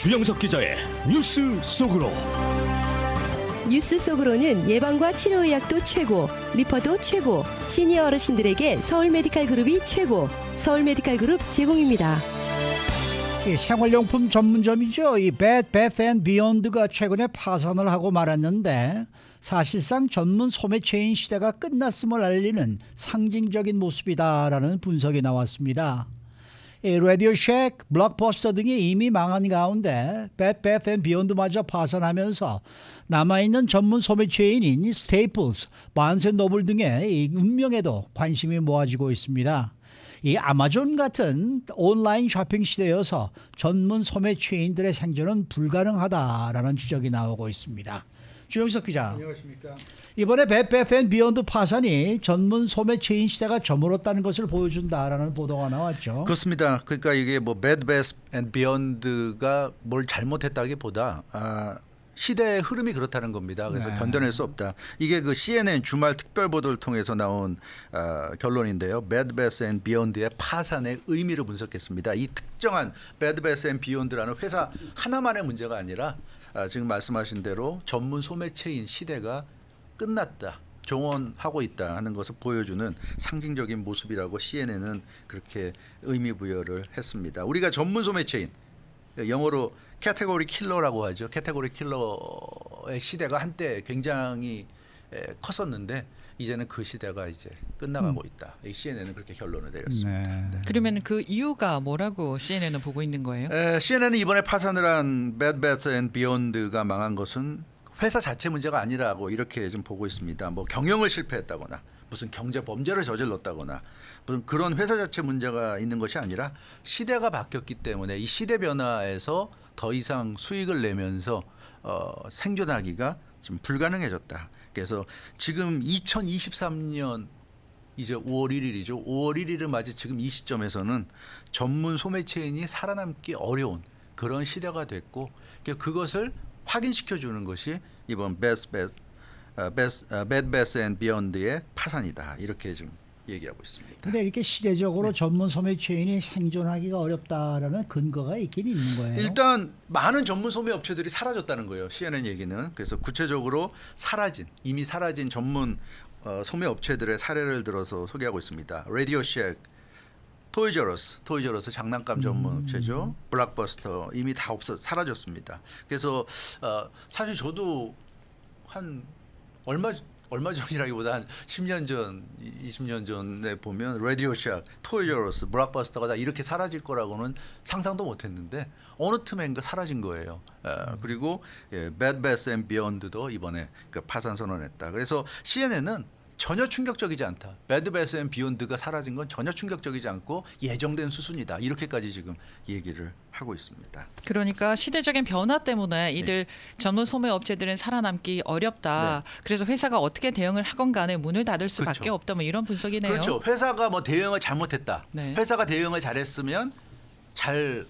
주영석 기자의 뉴스 속으로. 뉴스 속으로는 예방과 치료의학도 최고, 리퍼도 최고, 시니어 어르신들에게 서울 메디칼 그룹이 최고, 서울 메디칼 그룹 제공입니다. 이 생활용품 전문점이죠. 이 Bed Bath & Beyond가 최근에 파산을 하고 말았는데 사실상 전문 소매 체인 시대가 끝났음을 알리는 상징적인 모습이다라는 분석이 나왔습니다. 이 라디오 쉑, 블록버스터 등이 이미 망한 가운데 Bed Bath & Beyond마저 파산하면서 남아있는 전문 소매 체인인 스테이플스, 바운스 앤 노블 등의 이 운명에도 관심이 모아지고 있습니다. 이 아마존 같은 온라인 쇼핑 시대여서 전문 소매 체인들의 생존은 불가능하다라는 지적이 나오고 있습니다. 주영석 기자. 안녕하십니까. 이번에 Bed Bath & 파산이 전문 소매 체인 시대가 저물었다는 것을 보여준다라는 보도가 나왔죠. 그렇습니다. 그러니까 이게 뭐 Bed Bath & Beyond가 뭘 잘못했다기보다 시대의 흐름이 그렇다는 겁니다. 그래서 네. 견뎌낼 수 없다. 이게 그 CNN 주말 특별 보도를 통해서 나온 결론인데요. Bed Bath & Beyond의 파산의 의미를 분석했습니다. 이 특정한 Bed Bath & Beyond라는 회사 하나만의 문제가 아니라 지금 말씀하신 대로 전문 소매 체인 시대가 끝났다. 종언하고 있다 하는 것을 보여주는 상징적인 모습이라고 CNN은 그렇게 의미 부여를 했습니다. 우리가 전문 소매 체인, 영어로 캐테고리 킬러라고 하죠. 캐테고리 킬러의 시대가 한때 굉장히 컸었는데 이제는 그 시대가 이제 끝나가고 있다. 이 CNN은 그렇게 결론을 내렸습니다. 네. 그러면 그 이유가 뭐라고 CNN은 보고 있는 거예요? CNN은 이번에 파산을 한 Bed Bath & Beyond가 망한 것은 회사 자체 문제가 아니라고 이렇게 좀 보고 있습니다. 뭐 경영을 실패했다거나 무슨 경제 범죄를 저질렀다거나 무슨 그런 회사 자체 문제가 있는 것이 아니라 시대가 바뀌었기 때문에 이 시대 변화에서 더 이상 수익을 내면서 생존하기가 좀 불가능해졌다. 그래서 지금 2023년 이제 5월 1일이죠. 5월 1일을 맞이 지금 이 시점에서는 전문 소매 체인이 살아남기 어려운 그런 시대가 됐고 그것을 확인시켜 주는 것이 이번 Bed Bath & Beyond의 파산이다. 이렇게 좀 얘기하고 있습니다. 근데 이렇게 시대적으로 전문 소매 체인이 생존하기가 어렵다라는 근거가 있긴 있는 거예요. 일단 많은 전문 소매 업체들이 사라졌다는 거예요. CNN 얘기는. 그래서 구체적으로 이미 사라진 전문 소매 업체들의 사례를 들어서 소개하고 있습니다. 라디오 쉑, 토이저러스 장난감 전문 업체죠. 블록버스터 이미 다 사라졌습니다. 그래서 사실 저도 한 얼마 전이라기보다 한 10년 전, 20년 전에 보면 라디오 쉑, 토이저러스, 블록버스터가 다 이렇게 사라질 거라고는 상상도 못했는데 어느 틈엔가 사라진 거예요. 그리고 Bed Bath & Beyond도 이번에 파산 선언했다. 그래서 CNN은 전혀 충격적이지 않다. Bed Bath & Beyond가 사라진 건 전혀 충격적이지 않고 예정된 수순이다. 이렇게까지 지금 얘기를 하고 있습니다. 그러니까 시대적인 변화 때문에 이들 전문 소매 업체들은 살아남기 어렵다. 그래서 회사가 어떻게 대응을 하건 간에 문을 닫을 수밖에 그렇죠. 없다. 뭐 이런 분석이네요. 그렇죠. 회사가 뭐 대응을 잘못했다. 네. 회사가 대응을 잘했으면 잘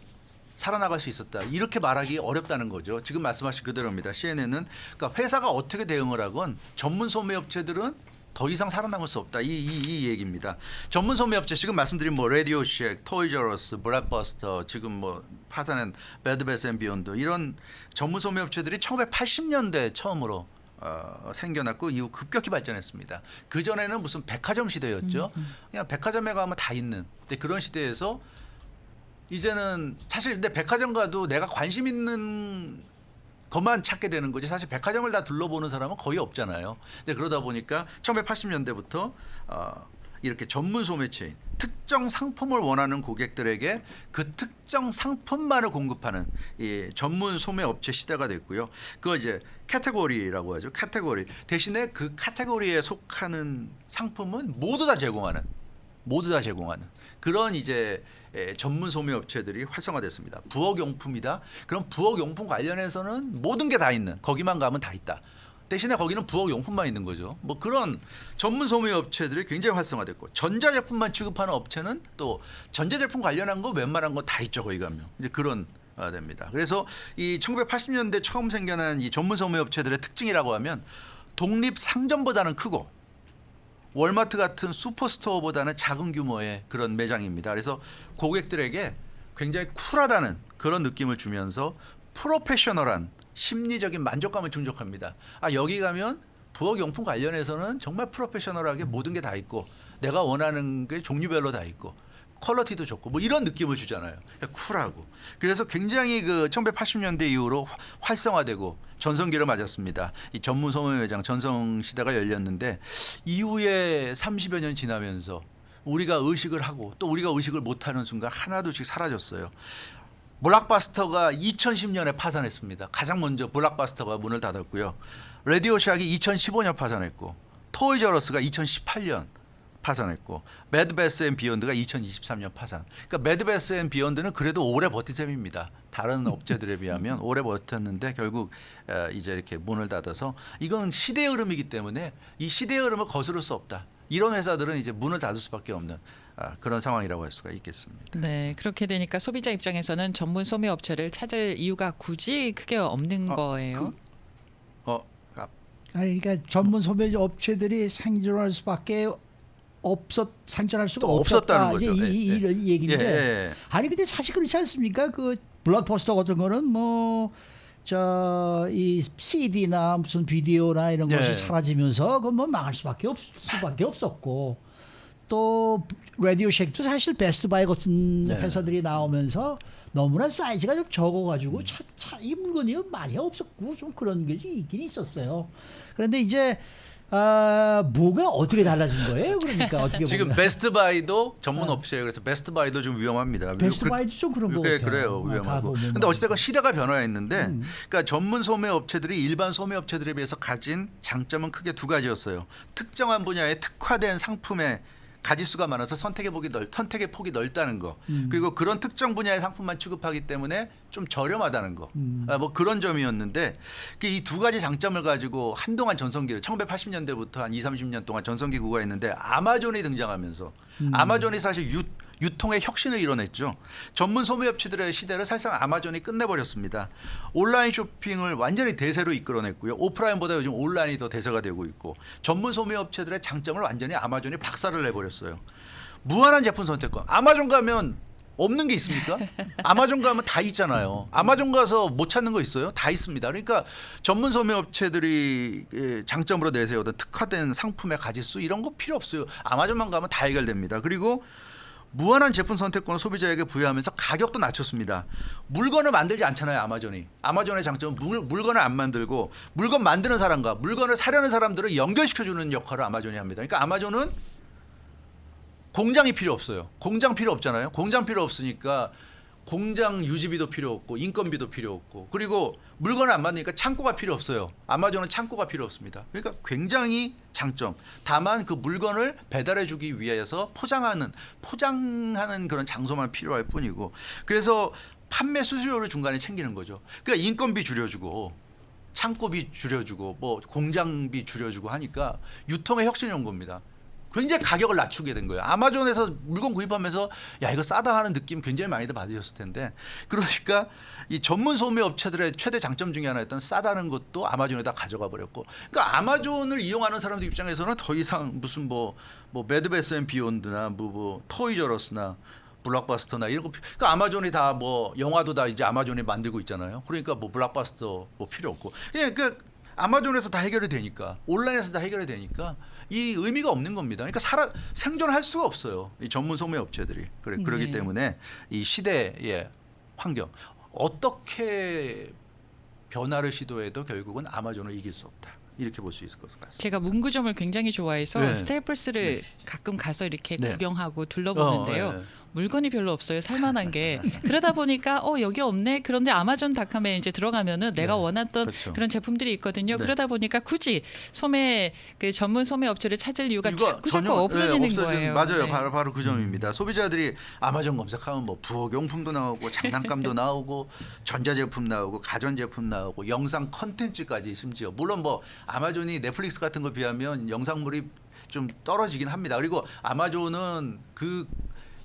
살아나갈 수 있었다. 이렇게 말하기 어렵다는 거죠. 지금 말씀하신 그대로입니다. CNN은 그러니까 회사가 어떻게 대응을 하건 전문 소매 업체들은 더 이상 살아남을 수 없다. 이 얘기입니다. 전문 소매 업체 지금 말씀드린 뭐 라디오 쉑, 토이저러스, 블록버스터, 지금 뭐 파산한 Bed Bath & Beyond 이런 전문 소매 업체들이 1980년대 처음으로 생겨났고 이후 급격히 발전했습니다. 그 전에는 무슨 백화점 시대였죠. 그냥 백화점에 가면 다 있는 그런 시대에서 이제는 사실 근데 백화점 가도 내가 관심 있는 것만 찾게 되는 거지 사실 백화점을 다 둘러보는 사람은 거의 없잖아요. 근데 그러다 보니까 1980년대부터 이렇게 전문 소매 체인 특정 상품을 원하는 고객들에게 그 특정 상품만을 공급하는 이 전문 소매 업체 시대가 됐고요. 그거 이제 카테고리라고 하죠. 카테고리 대신에 그 카테고리에 속하는 상품은 모두 다 제공하는 그런 이제 전문 소매 업체들이 활성화됐습니다. 부엌용품이다. 그럼 부엌용품 관련해서는 모든 게 다 있는 거기만 가면 다 있다. 대신에 거기는 부엌용품만 있는 거죠. 뭐 그런 전문 소매 업체들이 굉장히 활성화됐고 전자제품만 취급하는 업체는 또 전자제품 관련한 거 웬만한 거 다 있죠. 거기 가면 이제 그런 됩니다. 그래서 이 1980년대 처음 생겨난 이 전문 소매 업체들의 특징이라고 하면 독립 상점보다는 크고 월마트 같은 슈퍼스토어보다는 작은 규모의 그런 매장입니다. 그래서 고객들에게 굉장히 쿨하다는 그런 느낌을 주면서 프로페셔널한 심리적인 만족감을 충족합니다. 아 여기 가면 부엌용품 관련해서는 정말 프로페셔널하게 모든 게 다 있고 내가 원하는 게 종류별로 다 있고 퀄리티도 좋고 뭐 이런 느낌을 주잖아요. 쿨하고. 그래서 굉장히 그 1980년대 이후로 활성화되고 전성기를 맞았습니다. 이 전문 소매 매장 전성 시대가 열렸는데 이후에 30여 년 지나면서 우리가 의식을 하고 또 우리가 의식을 못하는 순간 하나둘씩 사라졌어요. 블록버스터가 2010년에 파산했습니다. 가장 먼저 블록버스터가 문을 닫았고요. 라디오샥이 2015년 파산했고 토이저러스가 2018년 파산했고 매드베스 앤 비욘드가 2023년 파산. 그러니까 매드베스 앤 비욘드는 그래도 오래 버틴 셈입니다. 다른 업체들에 비하면 오래 버텼는데 결국 이제 이렇게 문을 닫아서 이건 시대의 흐름이기 때문에 이 시대의 흐름을 거스를 수 없다. 이런 회사들은 이제 문을 닫을 수밖에 없는 그런 상황이라고 할 수가 있겠습니다. 네, 그렇게 되니까 소비자 입장에서는 전문 소매 업체를 찾을 이유가 굳이 크게 없는 거예요. 아니 그러니까 전문 소매 업체들이 생존할 수밖에 생존할 수가 없었다는 없었다. 거죠. 이런 얘기인데. 예. 아니 근데 사실 그렇지 않습니까? 그 블록버스터 같은 거는 뭐 이 CD나 무슨 비디오나 이런 것이 예. 사라지면서 그 뭐 망할 수밖에 없었고 또 라디오쉑도 사실 베스트바이 같은 네. 회사들이 나오면서 너무나 사이즈가 좀 적어가지고 이 물건이 많이 없었고 좀 그런 게 있긴 있었어요. 그런데 이제 뭐가 어떻게 달라진 거예요? 그러니까 어떻게 지금 보면. 베스트바이도 전문 업체예요. 그래서 베스트바이도 좀 위험합니다. 베스트바이도 좀 그런 거 같아요. 그래요. 위험하고. 가보면 근데 어찌됐건 시대가 변화했는데 그러니까 전문 소매 업체들이 일반 소매 업체들에 비해서 가진 장점은 크게 두 가지였어요. 특정한 분야에 특화된 상품에 가짓수가 많아서 선택의 폭이 넓다는 거. 그리고 그런 특정 분야의 상품만 취급하기 때문에 좀 저렴하다는 거. 뭐 그런 점이었는데 이 두 가지 장점을 가지고 한동안 전성기를 1980년대부터 한 20, 30년 동안 전성기 구가했는데 아마존이 등장하면서 아마존이 사실 유통의 혁신을 이뤄냈죠. 전문 소매업체들의 시대를 사실상 아마존이 끝내버렸습니다. 온라인 쇼핑을 완전히 대세로 이끌어냈고요. 오프라인보다 요즘 온라인이 더 대세가 되고 있고 전문 소매업체들의 장점을 완전히 아마존이 박살을 내버렸어요. 무한한 제품 선택권. 아마존 가면 없는 게 있습니까? 아마존 가면 다 있잖아요. 아마존 가서 못 찾는 거 있어요? 다 있습니다. 그러니까 전문 소매업체들이 장점으로 내세우던 특화된 상품의 가짓수 이런 거 필요 없어요. 아마존만 가면 다 해결됩니다. 그리고 무한한 제품 선택권을 소비자에게 부여하면서 가격도 낮췄습니다. 물건을 만들지 않잖아요, 아마존이. 아마존의 장점은 물건을 안 만들고 물건 만드는 사람과 물건을 사려는 사람들을 연결시켜주는 역할을 아마존이 합니다. 그러니까 아마존은 공장이 필요 없어요. 공장 필요 없잖아요. 공장 필요 없으니까 공장 유지비도 필요 없고 인건비도 필요 없고 그리고 물건을 안 만드니까 창고가 필요 없어요. 아마존은 창고가 필요 없습니다. 그러니까 굉장히 장점. 다만 그 물건을 배달해 주기 위해서 포장하는 그런 장소만 필요할 뿐이고 그래서 판매 수수료를 중간에 챙기는 거죠. 그러니까 인건비 줄여주고 창고비 줄여주고 뭐 공장비 줄여주고 하니까 유통의 혁신이 온 겁니다. 굉장히 가격을 낮추게 된 거예요. 아마존에서 물건 구입하면서 야 이거 싸다 하는 느낌 굉장히 많이들 받으셨을 텐데 그러니까 이 전문 소매 업체들의 최대 장점 중에 하나였던 싸다는 것도 아마존에다 가져가 버렸고 그러니까 아마존을 이용하는 사람들 입장에서는 더 이상 무슨 뭐 매드베스 앤 비욘드나 뭐 토이저러스나 블록버스터나 이런 거 그러니까 아마존이 다 뭐 영화도 다 이제 아마존이 만들고 있잖아요. 그러니까 뭐 블록버스터 뭐 필요 없고 그러니까 아마존에서 다 해결이 되니까 온라인에서 다 해결이 되니까 이 의미가 없는 겁니다. 그러니까 생존할 수가 없어요. 이 전문 소매 업체들이 그러기 네. 때문에 이 시대의 환경 어떻게 변화를 시도해도 결국은 아마존을 이길 수 없다. 이렇게 볼 수 있을 것 같습니다. 제가 문구점을 굉장히 좋아해서 네. 스테이플스를 가끔 가서 이렇게 네. 구경하고 둘러보는데요. 네. 물건이 별로 없어요. 살만한 게. 그러다 보니까 여기 없네. 그런데 아마존닷컴에 이제 들어가면은 내가 원했던 그렇죠. 그런 제품들이 있거든요. 네. 그러다 보니까 굳이 그 전문 소매 업체를 찾을 이유가 이거 자꾸 없어지는 거예요. 맞아요. 네. 바로 그 점입니다. 소비자들이 아마존 검색하면 뭐 부엌용품도 나오고 장난감도 나오고 전자제품 나오고 가전제품 나오고 영상 컨텐츠까지 심지어 물론 뭐 아마존이 넷플릭스 같은 거 비하면 영상물이 좀 떨어지긴 합니다. 그리고 아마존은 그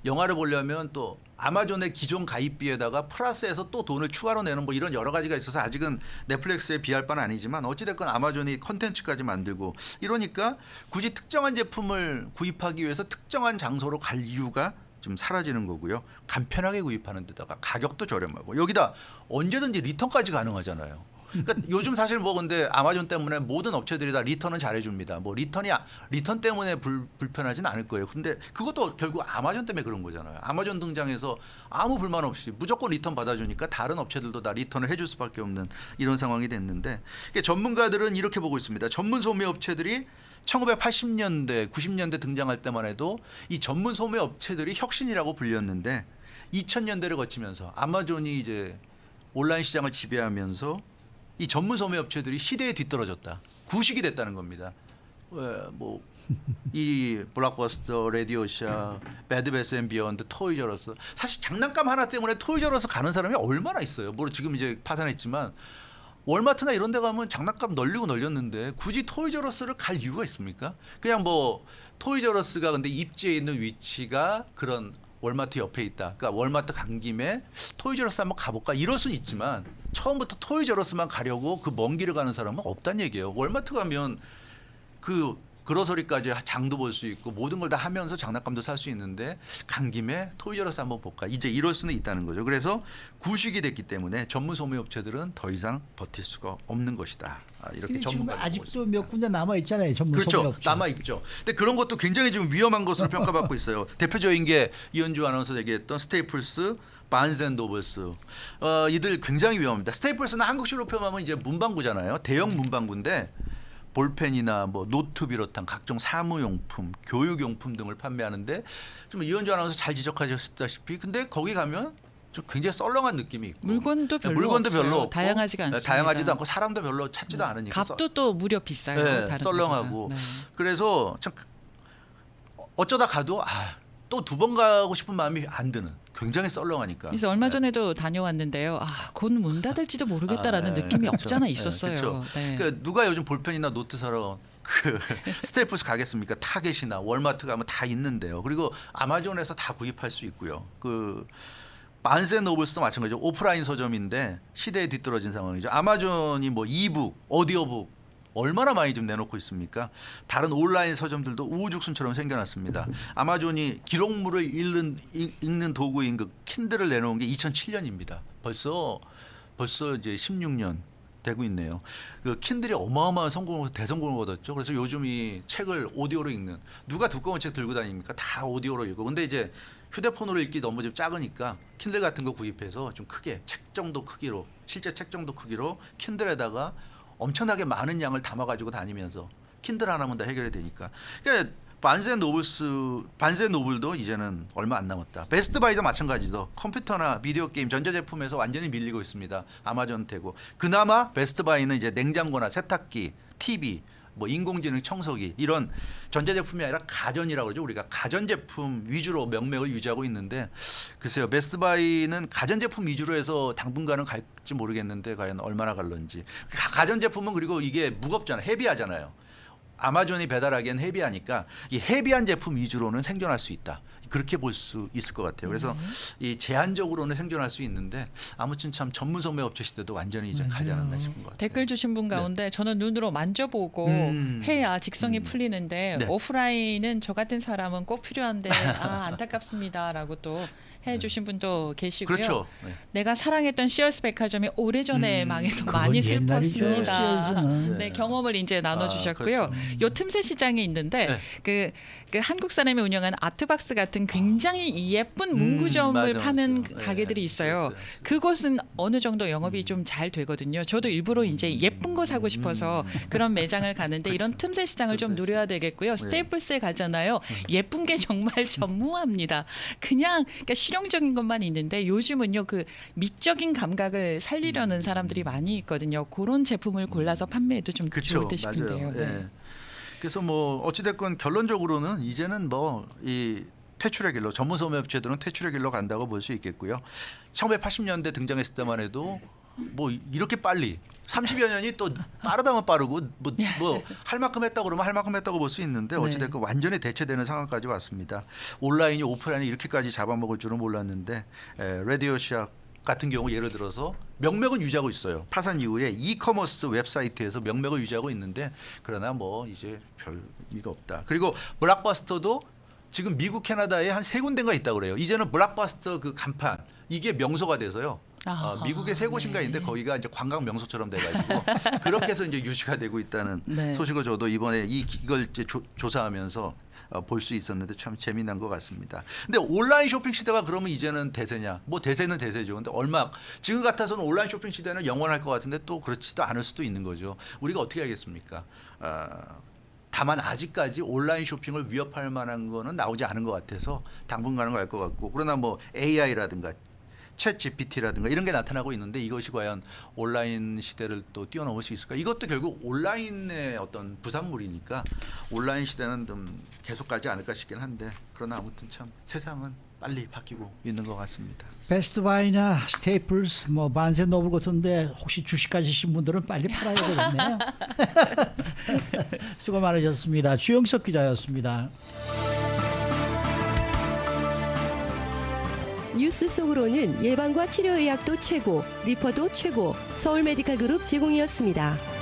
영화를 보려면 또 아마존의 기존 가입비에다가 플러스해서 또 돈을 추가로 내는 뭐 이런 여러 가지가 있어서 아직은 넷플릭스에 비할 바는 아니지만 어찌됐건 아마존이 컨텐츠까지 만들고 이러니까 굳이 특정한 제품을 구입하기 위해서 특정한 장소로 갈 이유가 좀 사라지는 거고요. 간편하게 구입하는 데다가 가격도 저렴하고 여기다 언제든지 리턴까지 가능하잖아요. 그러니까 요즘 사실 뭐 근데 아마존 때문에 모든 업체들이 다 리턴은 잘해줍니다. 뭐 리턴 때문에 불편하진 않을 거예요. 근데 그것도 결국 아마존 때문에 그런 거잖아요. 아마존 등장해서 아무 불만 없이 무조건 리턴 받아주니까 다른 업체들도 다 리턴을 해줄 수밖에 없는 이런 상황이 됐는데 그러니까 전문가들은 이렇게 보고 있습니다. 전문 소매 업체들이 1980년대, 90년대 등장할 때만 해도 이 전문 소매 업체들이 혁신이라고 불렸는데 2000년대를 거치면서 아마존이 이제 온라인 시장을 지배하면서 이 전문 소매 업체들이 시대에 뒤떨어졌다. 구식이 됐다는 겁니다. 뭐 이 블록버스터, 레디오샤, 배드베스앤비욘드, 토이저러스 사실 장난감 하나 때문에 토이저러스 가는 사람이 얼마나 있어요. 물론 지금 이제 파산했지만 월마트나 이런 데 가면 장난감 널렸는데 굳이 토이저러스를 갈 이유가 있습니까? 그냥 뭐 토이저러스가 근데 입지에 있는 위치가 그런 월마트 옆에 있다. 그러니까 월마트 간 김에 토이저러스 한번 가볼까 이럴 수는 있지만 처음부터 토이저러스만 가려고 그 먼 길을 가는 사람은 없다는 얘기예요. 월마트 가면 그 그로서리까지 장도 볼 수 있고 모든 걸 다 하면서 장난감도 살 수 있는데 간 김에 토이저러스 한번 볼까 이제 이럴 수는 있다는 거죠. 그래서 구식이 됐기 때문에 전문 소매 업체들은 더 이상 버틸 수가 없는 것이다. 이렇게 근데 지금 전문가들 아직도 몇 군데 남아 있잖아요. 전문 소매 그렇죠. 업체. 남아 있죠. 근데 그런 것도 굉장히 좀 위험한 것으로 평가받고 있어요. 대표적인 게 이현주 아나운서 얘기했던 스테이플스, 바은스앤노블스 이들 굉장히 위험합니다. 스테이플스는 한국식으로 표현하면 이제 문방구잖아요. 대형 문방구인데 볼펜이나 뭐 노트 비롯한 각종 사무용품, 교육용품 등을 판매하는데 좀 이현주 아나운서 잘 지적하셨다시피 근데 거기 가면 좀 굉장히 썰렁한 느낌이 있고 물건도 별로 물건도 없어요. 별로 없고 다양하지가 않습니다. 다양하지도 않고 사람도 별로 찾지도 않으니까 값도 또 무려 비싸요. 네, 다른 썰렁하고 데보다. 네. 그래서 참 어쩌다 가도 또 두 번 가고 싶은 마음이 안 드는 굉장히 썰렁하니까. 그래서 얼마 전에도 다녀왔는데요. 곧 문 닫을지도 모르겠다라는 느낌이 그렇죠. 없잖아 있었어요. 그렇죠. 네. 그러니까 누가 요즘 볼펜이나 노트 사러 그 스테이플스 가겠습니까? 타겟이나 월마트 가면 다 있는데요. 그리고 아마존에서 다 구입할 수 있고요. 그 바은스앤노블스도 마찬가지죠. 오프라인 서점인데 시대에 뒤떨어진 상황이죠. 아마존이 뭐 이북, 오디오북 얼마나 많이 좀 내놓고 있습니까? 다른 온라인 서점들도 우후죽순처럼 생겨났습니다. 아마존이 기록물을 읽는 도구인 그 킨들을 내놓은 게 2007년입니다. 벌써 이제 16년 되고 있네요. 그 킨들이 어마어마한 대성공을 거뒀죠. 그래서 요즘 이 책을 오디오로 읽는 누가 두꺼운 책 들고 다닙니까? 다 오디오로 읽고. 근데 이제 휴대폰으로 읽기 너무 좀 작으니까 킨들 같은 거 구입해서 좀 크게 책 정도 크기로 실제 책 정도 크기로 킨들에다가 엄청나게 많은 양을 담아가지고 다니면서 킨들 하나면 다 해결이 되니까. 그러니까 반스앤노블도 이제는 얼마 안 남았다. 베스트바이도 마찬가지죠. 컴퓨터나 비디오 게임, 전자제품에서 완전히 밀리고 있습니다. 아마존 되고 그나마 베스트바이는 이제 냉장고나 세탁기, TV, 뭐 인공지능 청소기 이런 전자제품이 아니라 가전이라고 그러죠. 우리가 가전제품 위주로 명맥을 유지하고 있는데 글쎄요. 베스트바이는 가전제품 위주로 해서 당분간은 갈지 모르겠는데 과연 얼마나 갈런지. 가전제품은 그리고 이게 무겁잖아요. 헤비하잖아요. 아마존이 배달하기엔 헤비하니까 이 헤비한 제품 위주로는 생존할 수 있다. 그렇게 볼 수 있을 것 같아요. 그래서 이 제한적으로는 생존할 수 있는데 아무튼 참 전문 소매 업체 시대도 완전히 이제 가지 않았나 싶은 것 같아요. 댓글 주신 분 가운데 저는 눈으로 만져보고 해야 직성이 풀리는데 네. 오프라인은 저 같은 사람은 꼭 필요한데 안타깝습니다라고 또 해주신 분도 계시고요. 그렇죠. 네. 내가 사랑했던 시얼스 백화점이 오래전에 망해서 많이 그건 옛날이죠, 슬펐습니다. 시얼스는. 네, 경험을 이제 나눠주셨고요. 그렇죠. 요 틈새 시장이 있는데 네. 그 한국 사람이 운영한 아트박스 같은 굉장히 예쁜 문구점을 맞아, 파는 맞아. 가게들이 네, 있어요. 있어요. 그곳은 어느 정도 영업이 좀 잘 되거든요. 저도 일부러 이제 예쁜 거 사고 싶어서 그런 매장을 가는데 이런 틈새 시장을 좀 틈새 누려야 되겠고요. 스테이플스에 가잖아요. 예쁜 게 정말 전무합니다. 그러니까 실용적인 것만 있는데 요즘은요 그 미적인 감각을 살리려는 사람들이 많이 있거든요. 그런 제품을 골라서 판매해도 좀 그렇죠. 좋을 듯 싶은데요. 맞아요. 네. 예. 그래서 뭐 어찌됐건 결론적으로는 이제는 뭐 이 퇴출의 길로 전문 소매 업체들은 퇴출의 길로 간다고 볼 수 있겠고요. 1980년대 등장했을 때만 해도 뭐 이렇게 빨리 30여 년이 또 빠르다면 빠르고 뭐 할 만큼 했다고 그러면 할 만큼 했다고 볼 수 있는데 어찌됐건 완전히 대체되는 상황까지 왔습니다. 온라인이 오프라인이 이렇게까지 잡아먹을 줄은 몰랐는데 레디오시아 같은 경우 예를 들어서 명맥은 유지하고 있어요. 파산 이후에 이커머스 웹사이트에서 명맥을 유지하고 있는데 그러나 뭐 이제 별 의미가 없다. 그리고 블록버스터도 지금 미국 캐나다에 한 3군데가 있다고 그래요. 이제는 블록버스터 그 간판 이게 명소가 돼서요. 아하, 미국의 3곳인가 있는데 네. 거기가 이제 관광 명소처럼 돼가지고 그렇게 해서 이제 유지가 되고 있다는 네. 소식을 저도 이번에 이걸 이제 조사하면서 볼 수 있었는데 참 재미난 것 같습니다. 근데 온라인 쇼핑 시대가 그러면 이제는 대세냐? 뭐 대세는 대세죠. 근데 얼마 지금 같아서는 온라인 쇼핑 시대는 영원할 것 같은데 또 그렇지도 않을 수도 있는 거죠. 우리가 어떻게 알겠습니까? 다만 아직까지 온라인 쇼핑을 위협할 만한 거는 나오지 않은 것 같아서 당분간은 갈 것 같고 그러나 뭐 AI라든가 챗 GPT라든가 이런 게 나타나고 있는데 이것이 과연 온라인 시대를 또 뛰어넘을 수 있을까? 이것도 결국 온라인의 어떤 부산물이니까 온라인 시대는 좀 계속 가지 않을까 싶긴 한데 그러나 아무튼 참 세상은 빨리 바뀌고 있는 것 같습니다. 베스트바이나 스테이플스, 뭐 만세 노블 같은데 혹시 주식 가지신 분들은 빨리 팔아야 되겠네요. 수고 많으셨습니다. 주영석 기자였습니다. 뉴스 속으로는 예방과 치료의학도 최고, 리퍼도 최고, 서울 메디칼 그룹 제공이었습니다.